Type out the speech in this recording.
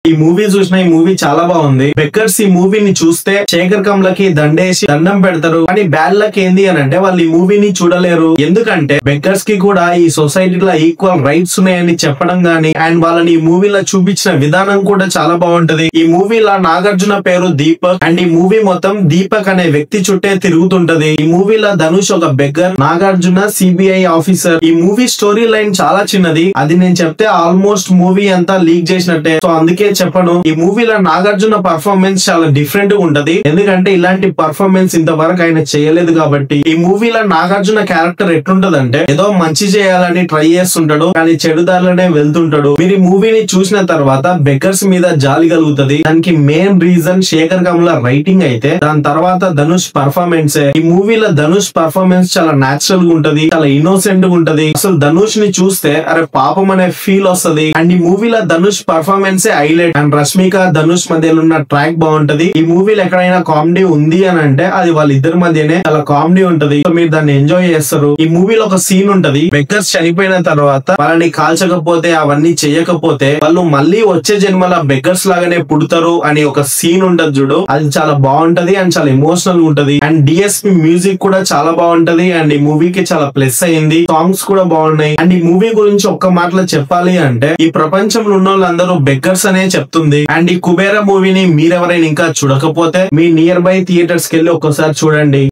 ఈ మూవీ చూసిన ఈ మూవీ చాలా బాగుంది. బెక్కర్స్ ఈ మూవీని చూస్తే శేఖర్ కమ్లకి దండేసి దండం పెడతారు. కానీ బ్యాడ్ లక్ ఏంది అని అంటే వాళ్ళు ఈ మూవీని చూడలేరు. ఎందుకంటే బెక్కర్స్ కి కూడా ఈ సొసైటీలో ఈక్వల్ రైట్స్ ఉన్నాయని చెప్పడం గానీ అండ్ వాళ్ళని ఈ మూవీలో చూపించిన విధానం కూడా చాలా బాగుంటది. ఈ మూవీలో నాగార్జున పేరు దీపక్ అండ్ ఈ మూవీ మొత్తం దీపక్ అనే వ్యక్తి చుట్టే తిరుగుతుంటది. ఈ మూవీలో ధనుష్ ఒక బెగ్గర్, నాగార్జున సిబిఐ ఆఫీసర్. ఈ మూవీ స్టోరీ లైన్ చాలా చిన్నది. అది నేను చెప్తే ఆల్మోస్ట్ మూవీ అంతా లీక్ చేసినట్టే. సో అందుకే చెప్పను. ఈ మూవీలో నాగార్జున పర్ఫార్మెన్స్ చాలా డిఫరెంట్ గా ఉంటది. ఎందుకంటే ఇలాంటి పర్ఫార్మెన్స్ ఇంతవరకు ఆయన చేయలేదు కాబట్టి. ఈ మూవీలో నాగార్జున క్యారెక్టర్ ఎట్లుంటదంటే ఏదో మంచి చేయాలని ట్రై చేస్తుంటాడు కానీ చెడు దారిలోనే వెళ్తుంటాడు. మీరు ఈ మూవీని చూసిన తర్వాత బెగ్గర్స్ మీద జాలి కలుగుతుంది. దానికి main reason Shekhar Kammula writing అయితే దాని తర్వాత ధనుష్ పర్ఫార్మెన్స్. ఈ మూవీలో ధనుష్ పర్ఫార్మెన్స్ చాలా నేచురల్ గా ఉంటది, చాలా ఇన్నోసెంట్ గా ఉంటది. అసలు ధనుష్ ని చూస్తే అరే పాపం అనే ఫీల్ వస్తది. అండ్ ఈ మూవీలో Dhanush performance highlight. And Rashmika Dhanush మధ్యలో ఉన్న ట్రాక్ బాగుంటది. ఈ మూవీలో ఎక్కడైనా కామెడీ ఉంది అని అంటే అది వాళ్ళిద్దరి మధ్యనే చాలా కామెడీ ఉంటది. సో మీరు దాన్ని ఎంజాయ్ చేస్తారు. ఈ మూవీలో ఒక సీన్ ఉంటది. బెగ్గర్స్ చనిపోయిన తర్వాత వాళ్ళని కాల్చకపోతే అవన్నీ చెయ్యకపోతే వాళ్ళు మళ్ళీ వచ్చే జన్మల బెగ్గర్స్ లాగానే పుడతారు అని ఒక సీన్ ఉంటది చూడు. అది చాలా బాగుంటది అండ్ చాలా ఎమోషనల్ ఉంటది. అండ్ డిఎస్పి మ్యూజిక్ కూడా చాలా బాగుంటది. అండ్ ఈ మూవీకి చాలా ప్లస్ అయింది. సాంగ్స్ కూడా బాగున్నాయి. అండ్ ఈ మూవీ గురించి ఒక్క మాటలో చెప్పాలి అంటే ఈ ప్రపంచంలో ఉన్న వాళ్ళందరూ బెగ్గర్స్ అనే చెప్తుంది. అండ్ ఈ కుబేరా మూవీని మీరెవరైనా ఇంకా చూడకపోతే మీ నియర్ బై థియేటర్స్ కి వెళ్ళి ఒక్కసారి చూడండి.